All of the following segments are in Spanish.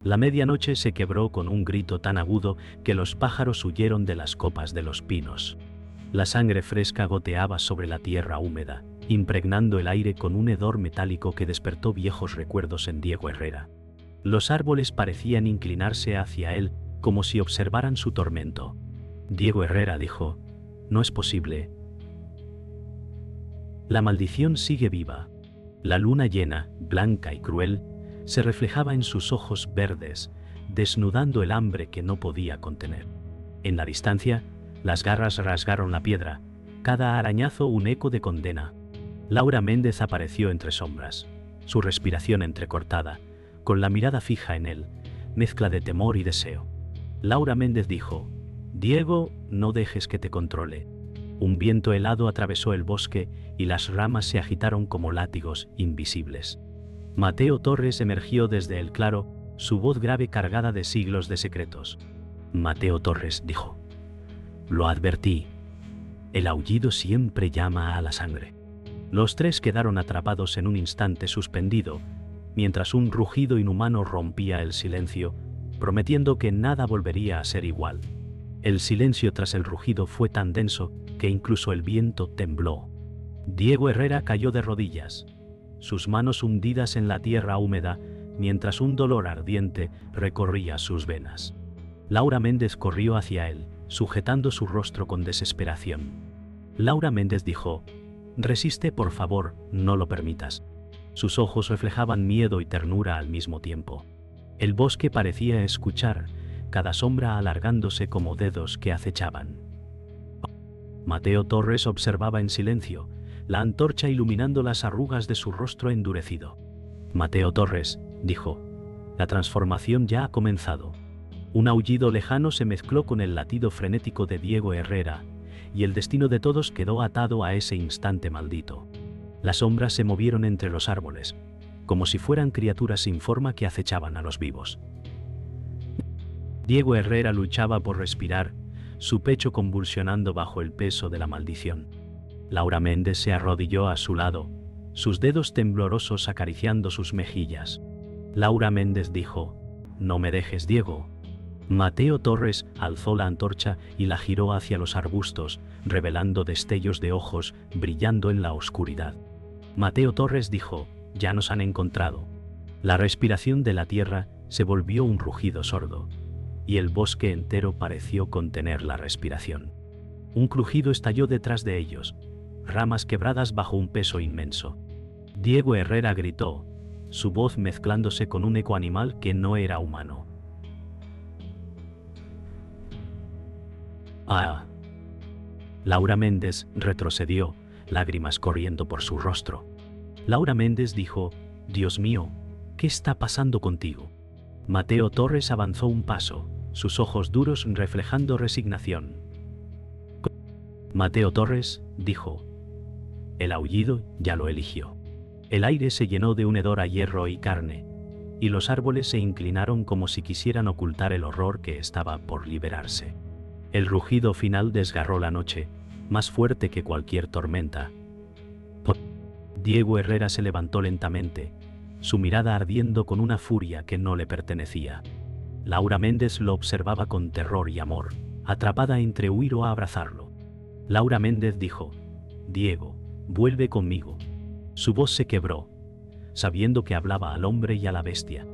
La medianoche se quebró con un grito tan agudo que los pájaros huyeron de las copas de los pinos. La sangre fresca goteaba sobre la tierra húmeda, impregnando el aire con un hedor metálico que despertó viejos recuerdos en Diego Herrera. Los árboles parecían inclinarse hacia él, como si observaran su tormento. Diego Herrera dijo: «No es posible. La maldición sigue viva». La luna llena, blanca y cruel, se reflejaba en sus ojos verdes, desnudando el hambre que no podía contener. En la distancia, las garras rasgaron la piedra, cada arañazo un eco de condena. Laura Méndez apareció entre sombras, su respiración entrecortada, con la mirada fija en él, mezcla de temor y deseo. Laura Méndez dijo: «Diego, no dejes que te controle». Un viento helado atravesó el bosque y las ramas se agitaron como látigos invisibles. Mateo Torres emergió desde el claro, su voz grave cargada de siglos de secretos. Mateo Torres dijo: «Lo advertí. El aullido siempre llama a la sangre». Los tres quedaron atrapados en un instante suspendido, mientras un rugido inhumano rompía el silencio, prometiendo que nada volvería a ser igual. El silencio tras el rugido fue tan denso que incluso el viento tembló. Diego Herrera cayó de rodillas, sus manos hundidas en la tierra húmeda, mientras un dolor ardiente recorría sus venas. Laura Méndez corrió hacia él, sujetando su rostro con desesperación. Laura Méndez dijo: «Resiste, por favor, no lo permitas». Sus ojos reflejaban miedo y ternura al mismo tiempo. El bosque parecía escuchar, cada sombra alargándose como dedos que acechaban. Mateo Torres observaba en silencio, la antorcha iluminando las arrugas de su rostro endurecido. «Mateo Torres», dijo, «la transformación ya ha comenzado». Un aullido lejano se mezcló con el latido frenético de Diego Herrera, y el destino de todos quedó atado a ese instante maldito. Las sombras se movieron entre los árboles, como si fueran criaturas sin forma que acechaban a los vivos. Diego Herrera luchaba por respirar, su pecho convulsionando bajo el peso de la maldición. Laura Méndez se arrodilló a su lado, sus dedos temblorosos acariciando sus mejillas. Laura Méndez dijo: «No me dejes, Diego». Mateo Torres alzó la antorcha y la giró hacia los arbustos, revelando destellos de ojos brillando en la oscuridad. Mateo Torres dijo: «Ya nos han encontrado». La respiración de la tierra se volvió un rugido sordo, y el bosque entero pareció contener la respiración. Un crujido estalló detrás de ellos, ramas quebradas bajo un peso inmenso. Diego Herrera gritó, su voz mezclándose con un eco animal que no era humano: «¡Ah!». Laura Méndez retrocedió, lágrimas corriendo por su rostro. Laura Méndez dijo: «Dios mío, ¿qué está pasando contigo?». Mateo Torres avanzó un paso, sus ojos duros reflejando resignación. Mateo Torres dijo: «El aullido ya lo eligió». El aire se llenó de un hedor a hierro y carne, y los árboles se inclinaron como si quisieran ocultar el horror que estaba por liberarse. El rugido final desgarró la noche, más fuerte que cualquier tormenta. Diego Herrera se levantó lentamente, su mirada ardiendo con una furia que no le pertenecía. Laura Méndez lo observaba con terror y amor, atrapada entre huir o abrazarlo. Laura Méndez dijo: «Diego, vuelve conmigo». Su voz se quebró, sabiendo que hablaba al hombre y a la bestia.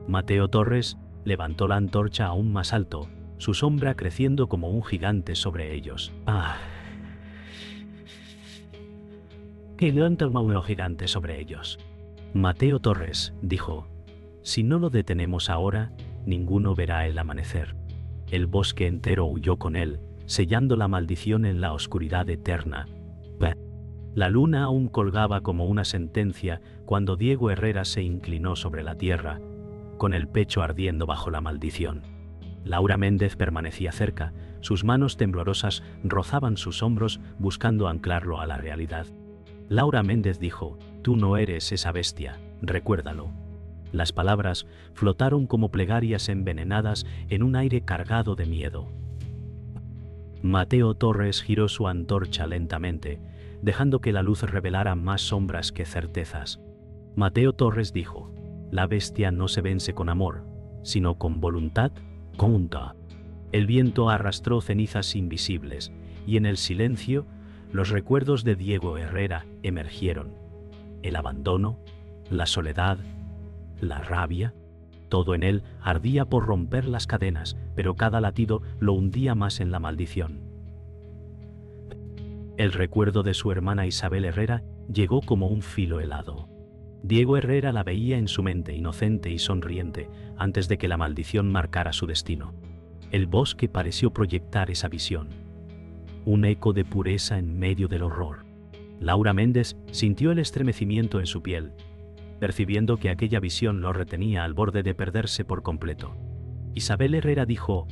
Mateo Torres levantó la antorcha aún más alto, su sombra creciendo como un gigante sobre ellos. «Ah». Que levanta un gigante sobre ellos. Mateo Torres dijo: «Si no lo detenemos ahora, ninguno verá el amanecer». El bosque entero huyó con él, sellando la maldición en la oscuridad eterna. La luna aún colgaba como una sentencia cuando Diego Herrera se inclinó sobre la tierra, con el pecho ardiendo bajo la maldición. Laura Méndez permanecía cerca, sus manos temblorosas rozaban sus hombros buscando anclarlo a la realidad. Laura Méndez dijo: «Tú no eres esa bestia, recuérdalo». Las palabras flotaron como plegarias envenenadas en un aire cargado de miedo. Mateo Torres giró su antorcha lentamente, dejando que la luz revelara más sombras que certezas. Mateo Torres dijo: «La bestia no se vence con amor, sino con voluntad conjunta. El viento arrastró cenizas invisibles, y en el silencio los recuerdos de Diego Herrera emergieron. El abandono, la soledad, la rabia, todo en él ardía por romper las cadenas, pero cada latido lo hundía más en la maldición. El recuerdo de su hermana Isabel Herrera llegó como un filo helado. Diego Herrera la veía en su mente inocente y sonriente antes de que la maldición marcara su destino. El bosque pareció proyectar esa visión. Un eco de pureza en medio del horror. Laura Méndez sintió el estremecimiento en su piel, percibiendo que aquella visión lo retenía al borde de perderse por completo. Isabel Herrera dijo: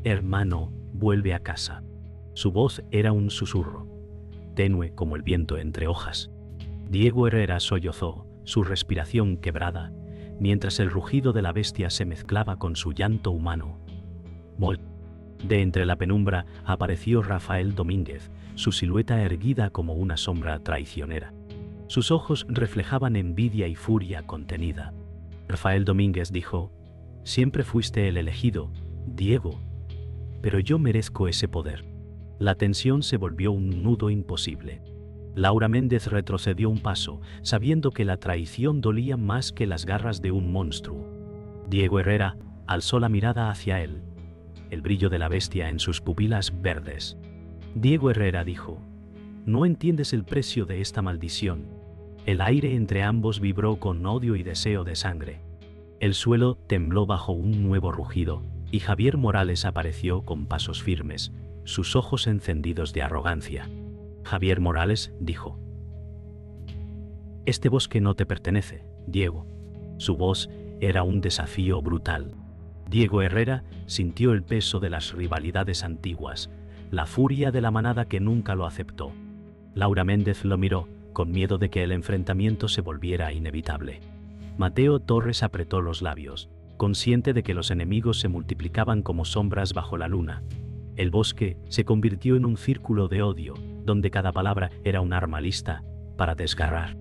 «Hermano, vuelve a casa». Su voz era un susurro, tenue como el viento entre hojas. Diego Herrera sollozó, su respiración quebrada, mientras el rugido de la bestia se mezclaba con su llanto humano. De entre la penumbra apareció Rafael Domínguez, su silueta erguida como una sombra traicionera. Sus ojos reflejaban envidia y furia contenida. Rafael Domínguez dijo: «Siempre fuiste el elegido, Diego, pero yo merezco ese poder». La tensión se volvió un nudo imposible. Laura Méndez retrocedió un paso, sabiendo que la traición dolía más que las garras de un monstruo. Diego Herrera alzó la mirada hacia él, el brillo de la bestia en sus pupilas verdes. Diego Herrera dijo: «No entiendes el precio de esta maldición». El aire entre ambos vibró con odio y deseo de sangre. El suelo tembló bajo un nuevo rugido, y Javier Morales apareció con pasos firmes, sus ojos encendidos de arrogancia. Javier Morales dijo: «Este bosque no te pertenece, Diego». Su voz era un desafío brutal. Diego Herrera sintió el peso de las rivalidades antiguas, la furia de la manada que nunca lo aceptó. Laura Méndez lo miró, con miedo de que el enfrentamiento se volviera inevitable. Mateo Torres apretó los labios, consciente de que los enemigos se multiplicaban como sombras bajo la luna. El bosque se convirtió en un círculo de odio, donde cada palabra era un arma lista para desgarrar.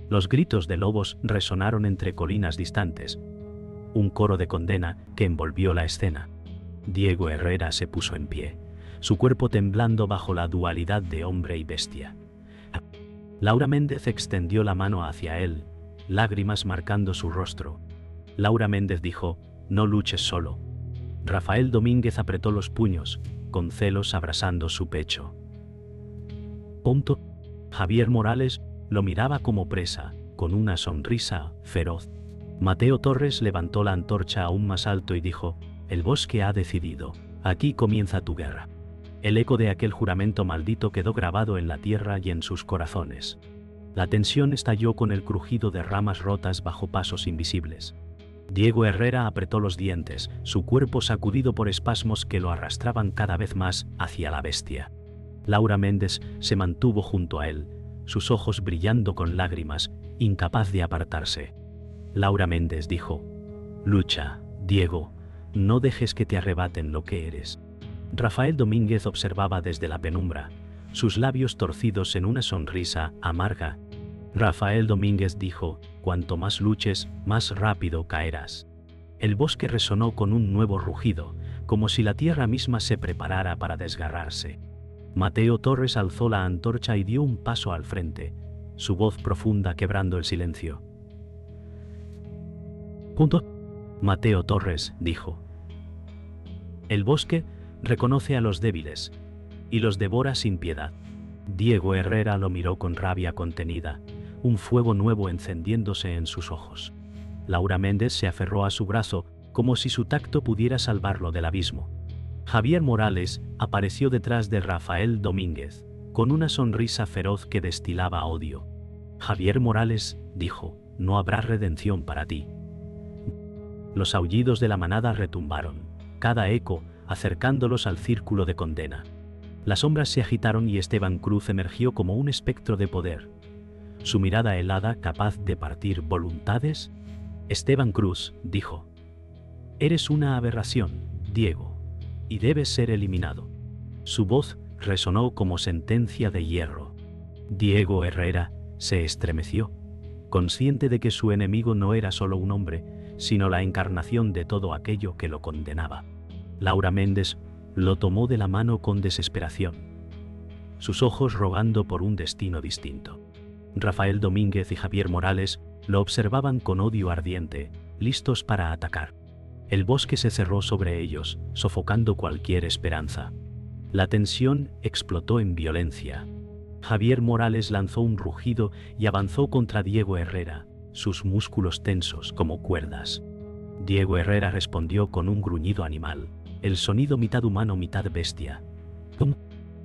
Los gritos de lobos resonaron entre colinas distantes, un coro de condena que envolvió la escena. Diego Herrera se puso en pie, su cuerpo temblando bajo la dualidad de hombre y bestia. Laura Méndez extendió la mano hacia él, lágrimas marcando su rostro. Laura Méndez dijo: «No luches solo». Rafael Domínguez apretó los puños, con celos abrasando su pecho. Javier Morales lo miraba como presa, con una sonrisa feroz. Mateo Torres levantó la antorcha aún más alto y dijo: «El bosque ha decidido, aquí comienza tu guerra». El eco de aquel juramento maldito quedó grabado en la tierra y en sus corazones. La tensión estalló con el crujido de ramas rotas bajo pasos invisibles. Diego Herrera apretó los dientes, su cuerpo sacudido por espasmos que lo arrastraban cada vez más hacia la bestia. Laura Méndez se mantuvo junto a él, sus ojos brillando con lágrimas, incapaz de apartarse. Laura Méndez dijo: «Lucha, Diego, no dejes que te arrebaten lo que eres». Rafael Domínguez observaba desde la penumbra, sus labios torcidos en una sonrisa amarga. Rafael Domínguez dijo: «Cuanto más luches, más rápido caerás». El bosque resonó con un nuevo rugido, como si la tierra misma se preparara para desgarrarse. Mateo Torres alzó la antorcha y dio un paso al frente, su voz profunda quebrando el silencio. Mateo Torres dijo: «El bosque reconoce a los débiles y los devora sin piedad». Diego Herrera lo miró con rabia contenida, un fuego nuevo encendiéndose en sus ojos. Laura Méndez se aferró a su brazo como si su tacto pudiera salvarlo del abismo. Javier Morales apareció detrás de Rafael Domínguez, con una sonrisa feroz que destilaba odio. Javier Morales dijo: «No habrá redención para ti». Los aullidos de la manada retumbaron, cada eco acercándolos al círculo de condena. Las sombras se agitaron y Esteban Cruz emergió como un espectro de poder, su mirada helada capaz de partir voluntades. Esteban Cruz dijo: «Eres una aberración, Diego, y debes ser eliminado». Su voz resonó como sentencia de hierro. Diego Herrera se estremeció, consciente de que su enemigo no era solo un hombre, sino la encarnación de todo aquello que lo condenaba. Laura Méndez lo tomó de la mano con desesperación, sus ojos rogando por un destino distinto. Rafael Domínguez y Javier Morales lo observaban con odio ardiente, listos para atacar. El bosque se cerró sobre ellos, sofocando cualquier esperanza. La tensión explotó en violencia. Javier Morales lanzó un rugido y avanzó contra Diego Herrera, sus músculos tensos como cuerdas. Diego Herrera respondió con un gruñido animal, el sonido mitad humano mitad bestia. ¡Pum!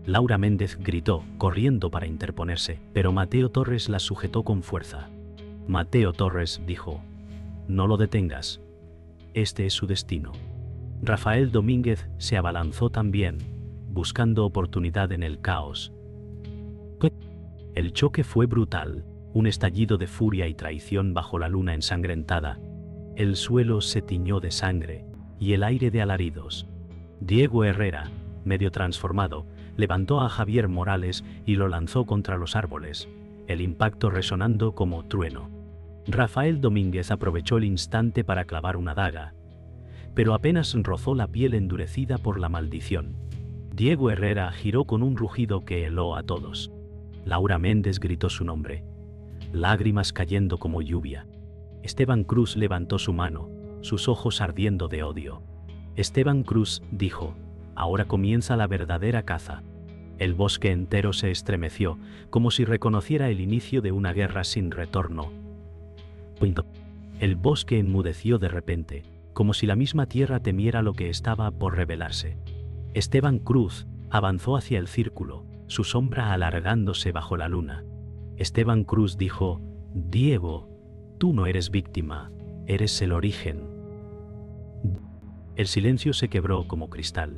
Laura Méndez gritó, corriendo para interponerse, pero Mateo Torres la sujetó con fuerza. Mateo Torres dijo: «No lo detengas. Este es su destino». Rafael Domínguez se abalanzó también, buscando oportunidad en el caos. El choque fue brutal, un estallido de furia y traición bajo la luna ensangrentada. El suelo se tiñó de sangre, y el aire de alaridos. Diego Herrera, medio transformado, levantó a Javier Morales y lo lanzó contra los árboles, el impacto resonando como trueno. Rafael Domínguez aprovechó el instante para clavar una daga, pero apenas rozó la piel endurecida por la maldición. Diego Herrera giró con un rugido que heló a todos. Laura Méndez gritó su nombre, lágrimas cayendo como lluvia. Esteban Cruz levantó su mano, sus ojos ardiendo de odio. Esteban Cruz dijo: «Ahora comienza la verdadera caza». El bosque entero se estremeció, como si reconociera el inicio de una guerra sin retorno. El bosque enmudeció de repente, como si la misma tierra temiera lo que estaba por revelarse. Esteban Cruz avanzó hacia el círculo, su sombra alargándose bajo la luna. Esteban Cruz dijo: «Diego, tú no eres víctima, eres el origen». El silencio se quebró como cristal.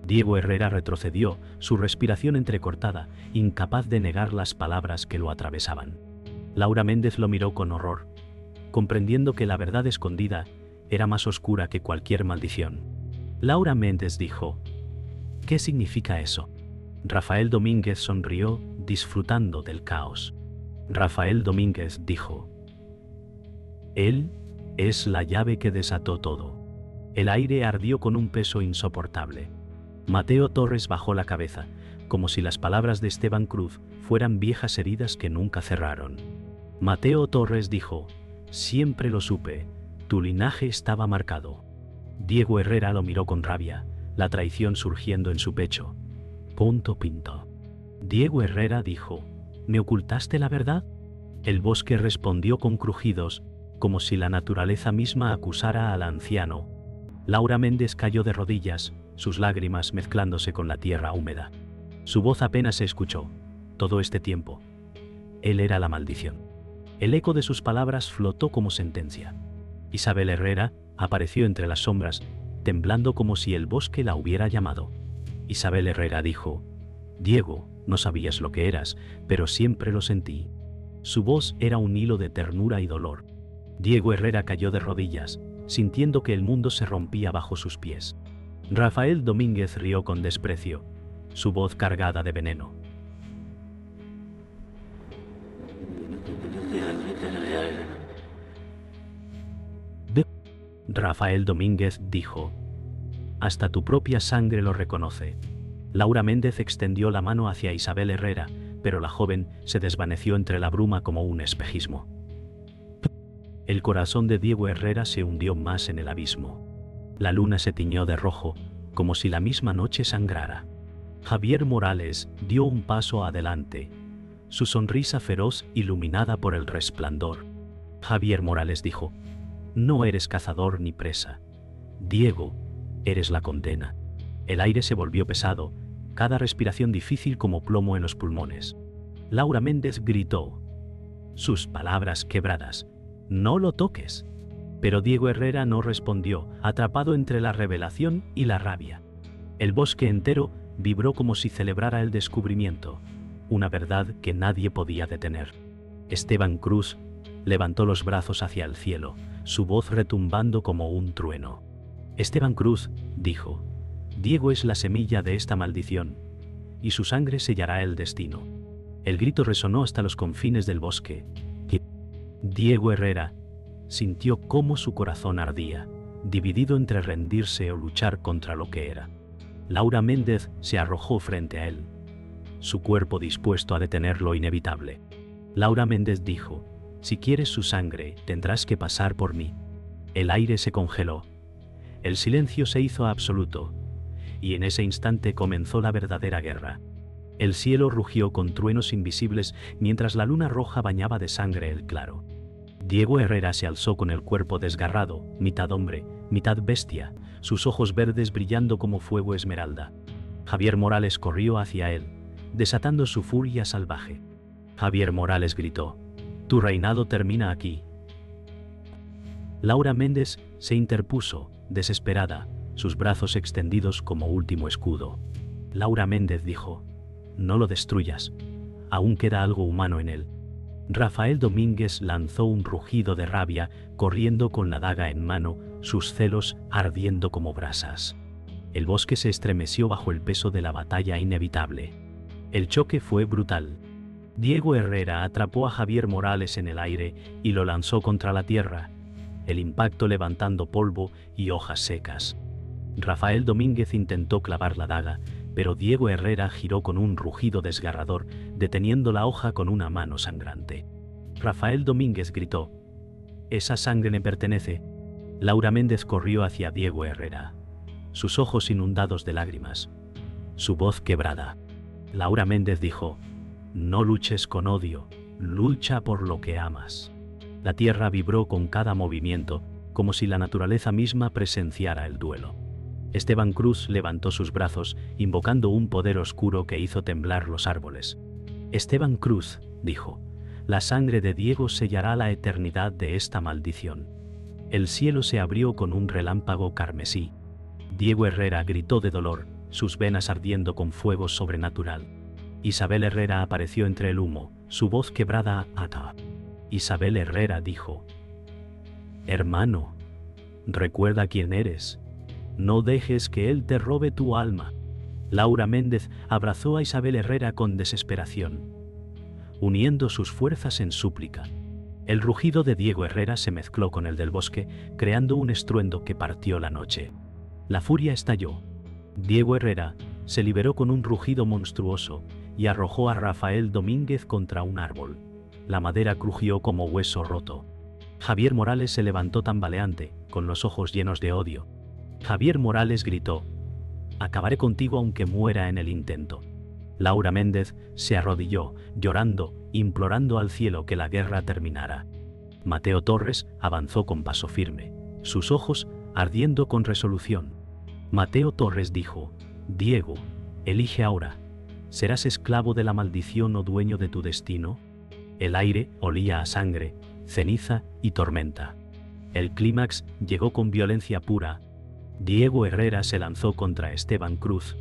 Diego Herrera retrocedió, su respiración entrecortada, incapaz de negar las palabras que lo atravesaban. Laura Méndez lo miró con horror, comprendiendo que la verdad escondida era más oscura que cualquier maldición. Laura Méndez dijo: «¿Qué significa eso?». Rafael Domínguez sonrió, disfrutando del caos. Rafael Domínguez dijo: «Él es la llave que desató todo». El aire ardió con un peso insoportable. Mateo Torres bajó la cabeza, como si las palabras de Esteban Cruz fueran viejas heridas que nunca cerraron. Mateo Torres dijo: «Siempre lo supe, tu linaje estaba marcado». Diego Herrera lo miró con rabia, la traición surgiendo en su pecho. Punto pinto. Diego Herrera dijo: «¿Me ocultaste la verdad?». El bosque respondió con crujidos, como si la naturaleza misma acusara al anciano. Laura Méndez cayó de rodillas, sus lágrimas mezclándose con la tierra húmeda. Su voz apenas se escuchó. Todo este tiempo, él era la maldición. El eco de sus palabras flotó como sentencia. Isabel Herrera apareció entre las sombras, temblando como si el bosque la hubiera llamado. Isabel Herrera dijo: «Diego, no sabías lo que eras, pero siempre lo sentí». Su voz era un hilo de ternura y dolor. Diego Herrera cayó de rodillas, sintiendo que el mundo se rompía bajo sus pies. Rafael Domínguez rió con desprecio, su voz cargada de veneno. Rafael Domínguez dijo: «Hasta tu propia sangre lo reconoce». Laura Méndez extendió la mano hacia Isabel Herrera, pero la joven se desvaneció entre la bruma como un espejismo. El corazón de Diego Herrera se hundió más en el abismo. La luna se tiñó de rojo, como si la misma noche sangrara. Javier Morales dio un paso adelante, su sonrisa feroz iluminada por el resplandor. Javier Morales dijo: «No eres cazador ni presa. Diego, eres la condena». El aire se volvió pesado, cada respiración difícil como plomo en los pulmones. Laura Méndez gritó, sus palabras quebradas: «No lo toques». Pero Diego Herrera no respondió, atrapado entre la revelación y la rabia. El bosque entero vibró como si celebrara el descubrimiento, una verdad que nadie podía detener. Esteban Cruz levantó los brazos hacia el cielo, su voz retumbando como un trueno. Esteban Cruz dijo: «Diego es la semilla de esta maldición, y su sangre sellará el destino». El grito resonó hasta los confines del bosque. Diego Herrera sintió cómo su corazón ardía, dividido entre rendirse o luchar contra lo que era. Laura Méndez se arrojó frente a él, su cuerpo dispuesto a detener lo inevitable. Laura Méndez dijo: «Si quieres su sangre, tendrás que pasar por mí». El aire se congeló. El silencio se hizo absoluto, y en ese instante comenzó la verdadera guerra. El cielo rugió con truenos invisibles mientras la luna roja bañaba de sangre el claro. Diego Herrera se alzó con el cuerpo desgarrado, mitad hombre, mitad bestia, sus ojos verdes brillando como fuego esmeralda. Javier Morales corrió hacia él, desatando su furia salvaje. Javier Morales gritó: «Tu reinado termina aquí». Laura Méndez se interpuso, desesperada, sus brazos extendidos como último escudo. Laura Méndez dijo: «No lo destruyas, aún queda algo humano en él». Rafael Domínguez lanzó un rugido de rabia, corriendo con la daga en mano, sus celos ardiendo como brasas. El bosque se estremeció bajo el peso de la batalla inevitable. El choque fue brutal. Diego Herrera atrapó a Javier Morales en el aire y lo lanzó contra la tierra, el impacto levantando polvo y hojas secas. Rafael Domínguez intentó clavar la daga, pero Diego Herrera giró con un rugido desgarrador, deteniendo la hoja con una mano sangrante. Rafael Domínguez gritó: «Esa sangre me pertenece». Laura Méndez corrió hacia Diego Herrera, sus ojos inundados de lágrimas, su voz quebrada. Laura Méndez dijo: «No luches con odio, lucha por lo que amas». La tierra vibró con cada movimiento, como si la naturaleza misma presenciara el duelo. Esteban Cruz levantó sus brazos, invocando un poder oscuro que hizo temblar los árboles. «Esteban Cruz», dijo, «la sangre de Diego sellará la eternidad de esta maldición». El cielo se abrió con un relámpago carmesí. Diego Herrera gritó de dolor, sus venas ardiendo con fuego sobrenatural. Isabel Herrera apareció entre el humo, su voz quebrada ata. Isabel Herrera dijo: «Hermano, recuerda quién eres. No dejes que él te robe tu alma». Laura Méndez abrazó a Isabel Herrera con desesperación, uniendo sus fuerzas en súplica. El rugido de Diego Herrera se mezcló con el del bosque, creando un estruendo que partió la noche. La furia estalló. Diego Herrera se liberó con un rugido monstruoso y arrojó a Rafael Domínguez contra un árbol. La madera crujió como hueso roto. Javier Morales se levantó tambaleante, con los ojos llenos de odio. Javier Morales gritó: «Acabaré contigo aunque muera en el intento». Laura Méndez se arrodilló, llorando, implorando al cielo que la guerra terminara. Mateo Torres avanzó con paso firme, sus ojos ardiendo con resolución. Mateo Torres dijo: «Diego, elige ahora. ¿Serás esclavo de la maldición o dueño de tu destino?». El aire olía a sangre, ceniza y tormenta. El clímax llegó con violencia pura. Diego Herrera se lanzó contra Esteban Cruz,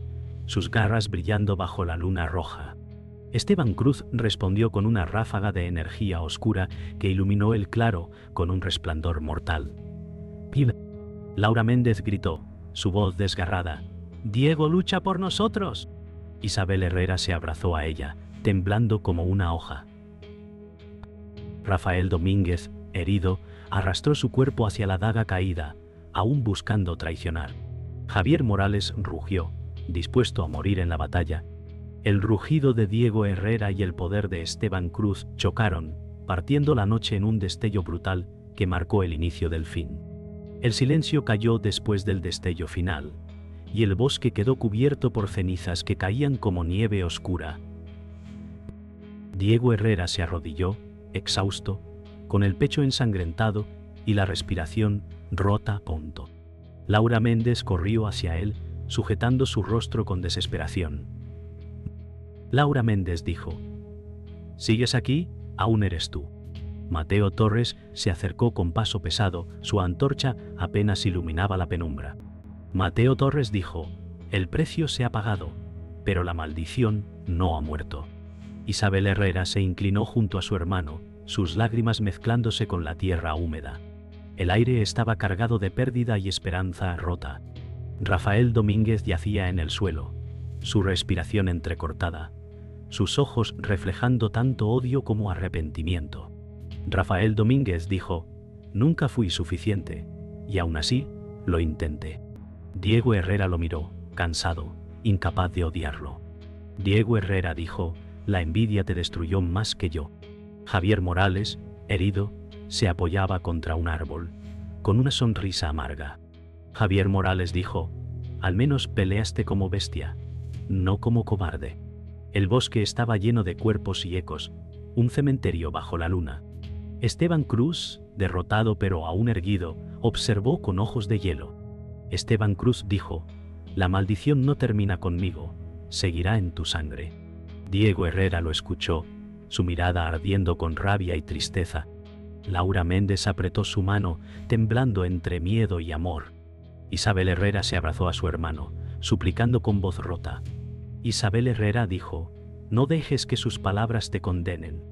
sus garras brillando bajo la luna roja. Esteban Cruz respondió con una ráfaga de energía oscura que iluminó el claro con un resplandor mortal. «¡Viva!». Laura Méndez gritó, su voz desgarrada: «¡Diego lucha por nosotros!». Isabel Herrera se abrazó a ella, temblando como una hoja. Rafael Domínguez, herido, arrastró su cuerpo hacia la daga caída, aún buscando traicionar. Javier Morales rugió, dispuesto a morir en la batalla. El rugido de Diego Herrera y el poder de Esteban Cruz chocaron, partiendo la noche en un destello brutal que marcó el inicio del fin. El silencio cayó después del destello final, y el bosque quedó cubierto por cenizas que caían como nieve oscura. Diego Herrera se arrodilló, exhausto, con el pecho ensangrentado y la respiración rota. Laura Méndez corrió hacia él, sujetando su rostro con desesperación. Laura Méndez dijo: «¿Sigues aquí? Aún eres tú». Mateo Torres se acercó con paso pesado, su antorcha apenas iluminaba la penumbra. Mateo Torres dijo: «El precio se ha pagado, pero la maldición no ha muerto». Isabel Herrera se inclinó junto a su hermano, sus lágrimas mezclándose con la tierra húmeda. El aire estaba cargado de pérdida y esperanza rota. Rafael Domínguez yacía en el suelo, su respiración entrecortada, sus ojos reflejando tanto odio como arrepentimiento. Rafael Domínguez dijo: Nunca fui suficiente, y aún así, lo intenté. Diego Herrera lo miró, cansado, incapaz de odiarlo. Diego Herrera dijo, la envidia te destruyó más que yo. Javier Morales, herido, se apoyaba contra un árbol, con una sonrisa amarga. Javier Morales dijo, al menos peleaste como bestia, no como cobarde. El bosque estaba lleno de cuerpos y ecos, un cementerio bajo la luna. Esteban Cruz, derrotado pero aún erguido, observó con ojos de hielo. Esteban Cruz dijo, la maldición no termina conmigo, seguirá en tu sangre. Diego Herrera lo escuchó, su mirada ardiendo con rabia y tristeza. Laura Méndez apretó su mano, temblando entre miedo y amor. Isabel Herrera se abrazó a su hermano, suplicando con voz rota. Isabel Herrera dijo, no dejes que sus palabras te condenen.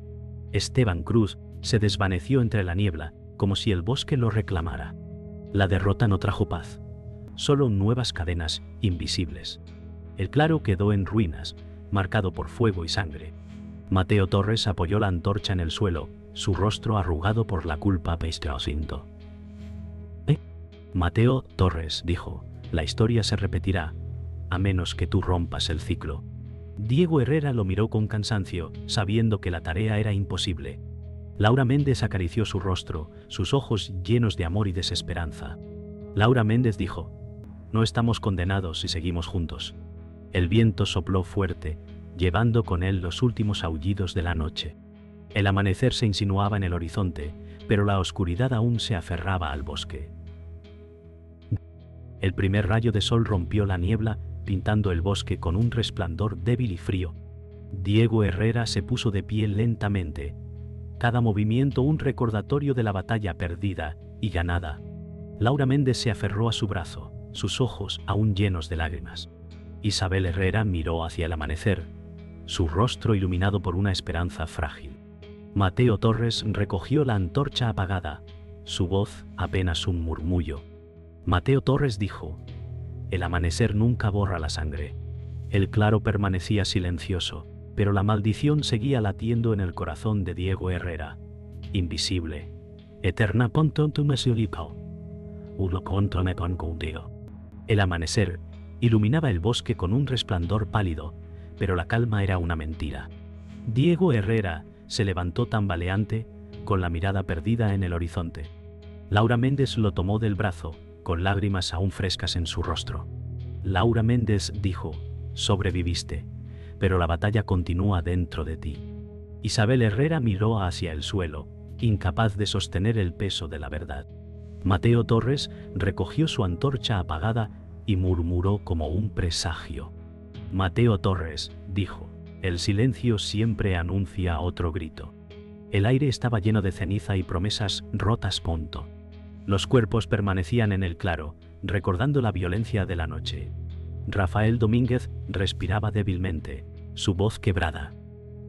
Esteban Cruz se desvaneció entre la niebla, como si el bosque lo reclamara. La derrota no trajo paz, solo nuevas cadenas invisibles. El claro quedó en ruinas, marcado por fuego y sangre. Mateo Torres apoyó la antorcha en el suelo, su rostro arrugado por la culpa pestrocinto. Mateo Torres dijo, la historia se repetirá, a menos que tú rompas el ciclo. Diego Herrera lo miró con cansancio, sabiendo que la tarea era imposible. Laura Méndez acarició su rostro, sus ojos llenos de amor y desesperanza. Laura Méndez dijo, no estamos condenados si seguimos juntos. El viento sopló fuerte, llevando con él los últimos aullidos de la noche. El amanecer se insinuaba en el horizonte, pero la oscuridad aún se aferraba al bosque. El primer rayo de sol rompió la niebla, pintando el bosque con un resplandor débil y frío. Diego Herrera se puso de pie lentamente, cada movimiento un recordatorio de la batalla perdida y ganada. Laura Méndez se aferró a su brazo, sus ojos aún llenos de lágrimas. Isabel Herrera miró hacia el amanecer, su rostro iluminado por una esperanza frágil. Mateo Torres recogió la antorcha apagada, su voz apenas un murmullo. Mateo Torres dijo, el amanecer nunca borra la sangre. El claro permanecía silencioso, pero la maldición seguía latiendo en el corazón de Diego Herrera. Invisible, eterna ponton tu mesurico. Uno conto me pon contigo. El amanecer iluminaba el bosque con un resplandor pálido, pero la calma era una mentira. Diego Herrera se levantó tambaleante, con la mirada perdida en el horizonte. Laura Méndez lo tomó del brazo, con lágrimas aún frescas en su rostro. Laura Méndez dijo, sobreviviste, pero la batalla continúa dentro de ti. Isabel Herrera miró hacia el suelo, incapaz de sostener el peso de la verdad. Mateo Torres recogió su antorcha apagada y murmuró como un presagio. Mateo Torres dijo, el silencio siempre anuncia otro grito. El aire estaba lleno de ceniza y promesas rotas punto. Los cuerpos permanecían en el claro, recordando la violencia de la noche. Rafael Domínguez respiraba débilmente, su voz quebrada.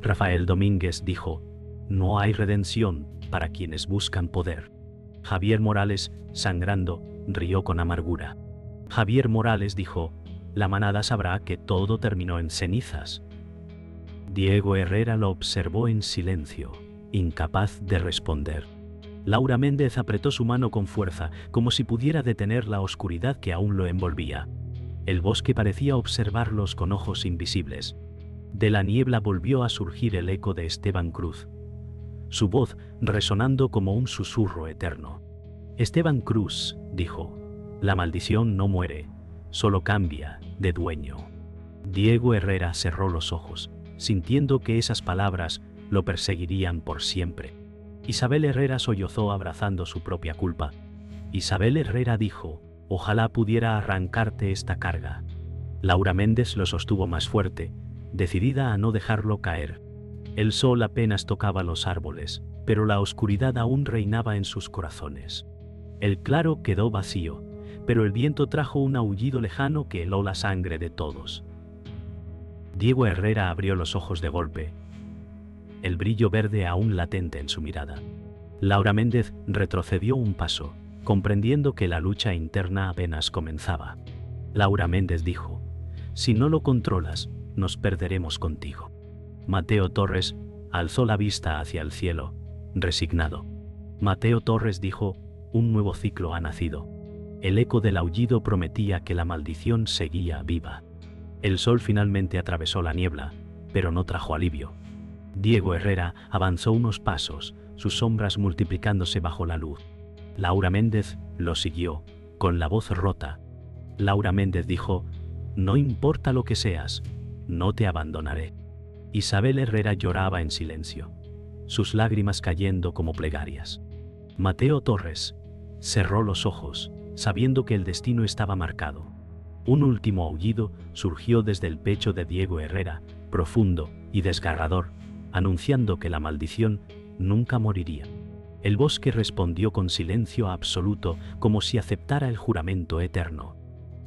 Rafael Domínguez dijo, no hay redención para quienes buscan poder. Javier Morales, sangrando, rió con amargura. Javier Morales dijo, la manada sabrá que todo terminó en cenizas. Diego Herrera lo observó en silencio, incapaz de responder. Laura Méndez apretó su mano con fuerza, como si pudiera detener la oscuridad que aún lo envolvía. El bosque parecía observarlos con ojos invisibles. De la niebla volvió a surgir el eco de Esteban Cruz, su voz resonando como un susurro eterno. Esteban Cruz dijo, la maldición no muere, solo cambia de dueño. Diego Herrera cerró los ojos, sintiendo que esas palabras lo perseguirían por siempre. Isabel Herrera sollozó abrazando su propia culpa. Isabel Herrera dijo, ojalá pudiera arrancarte esta carga. Laura Méndez lo sostuvo más fuerte, decidida a no dejarlo caer. El sol apenas tocaba los árboles, pero la oscuridad aún reinaba en sus corazones. El claro quedó vacío, pero el viento trajo un aullido lejano que heló la sangre de todos. Diego Herrera abrió los ojos de golpe, el brillo verde aún latente en su mirada. Laura Méndez retrocedió un paso, comprendiendo que la lucha interna apenas comenzaba. Laura Méndez dijo, si no lo controlas, nos perderemos contigo. Mateo Torres alzó la vista hacia el cielo, resignado. Mateo Torres dijo: un nuevo ciclo ha nacido. El eco del aullido prometía que la maldición seguía viva. El sol finalmente atravesó la niebla, pero no trajo alivio. Diego Herrera avanzó unos pasos, sus sombras multiplicándose bajo la luz. Laura Méndez lo siguió, con la voz rota. Laura Méndez dijo: no importa lo que seas, no te abandonaré. Isabel Herrera lloraba en silencio, sus lágrimas cayendo como plegarias. Mateo Torres cerró los ojos, sabiendo que el destino estaba marcado. Un último aullido surgió desde el pecho de Diego Herrera, profundo y desgarrador, anunciando que la maldición nunca moriría. El bosque respondió con silencio absoluto, como si aceptara el juramento eterno.